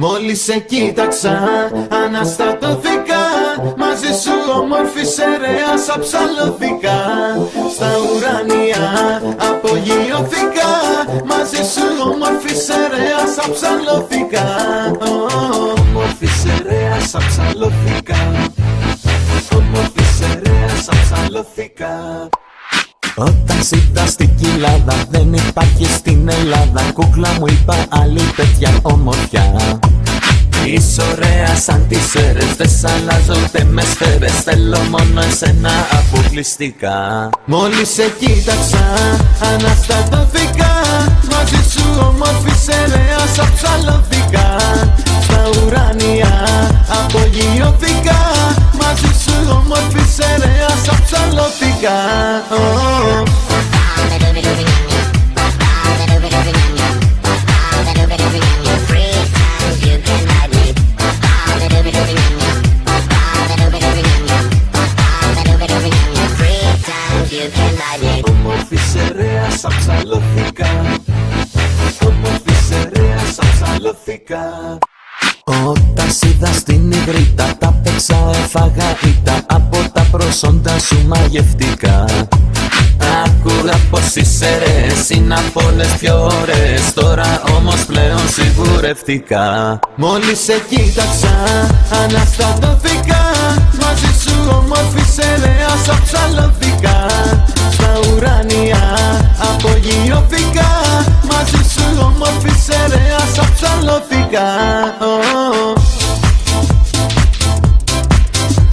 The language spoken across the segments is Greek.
Μόλις σε κοίταξα, αναστατώθηκα. Μαζί σου όμορφη σερέας αψαλώθηκα. Στα ουράνια απογειώθηκα. Μαζί σου όμορφη σερέας αψαλώθηκα. Όμορφη σερέας αψαλώθηκα. Όμορφη σερέας αψαλώθηκα. Όταν σ' είδα στην κοιλάδα, δεν υπάρχει στην Ελλάδα. Κούκλα μου είπα άλλη τέτοια όμορφια. Είσαι ωραία σαν τις αίρες, δεν σ' αλλάζω ούτε με σφαίρες. Θέλω μόνο εσένα αποκλειστικά. Μόλις σε κοίταξα, αναστατώθηκα. Μαζί σου όμορφη σερέας αψαλώθηκα. Στα ουράνια απογειώθηκα. Μαζί σου όμορφη σερέας αψαλώθηκα. Όμορφη σερέας αψαλώθηκα. Όμορφη σερέας αψαλώθηκα. Όταν σ' είδα στην υγρήτα, τα παίξα, έφαγα ήττα. Από τα προσόντα σου μαγευτικά. Άκουγα πως οι σερές είναι από όλες πιο ωραίες. Τώρα όμως πλέον σιγουρευτικά. Μόλις σε κοίταξα, αναστατώθηκα. Μαζί σου όμορφη σερέας αψαλώθηκα. Στα ουράνια απογειώθηκα. Μαζί σου όμορφη σερέας αψαλώθηκα.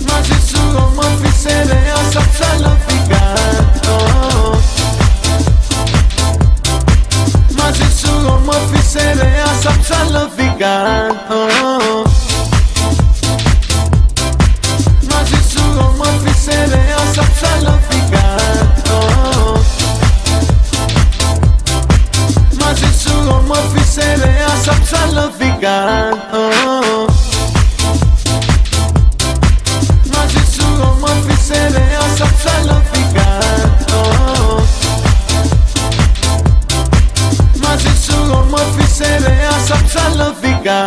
Μαζί σου όμορφη σερέας αψαλώθηκα. Μαζί σου όμορφη σερέας αψαλώθηκα. Μαζί σου όμορφη σερέας αψαλώθηκα. Μαζί σου όμορφη σερέας αψαλώθηκα. Μαζί σου όμορφη σερέας αψαλώθηκα. Μαζί σου όμορφη σερέας αψαλώθηκα.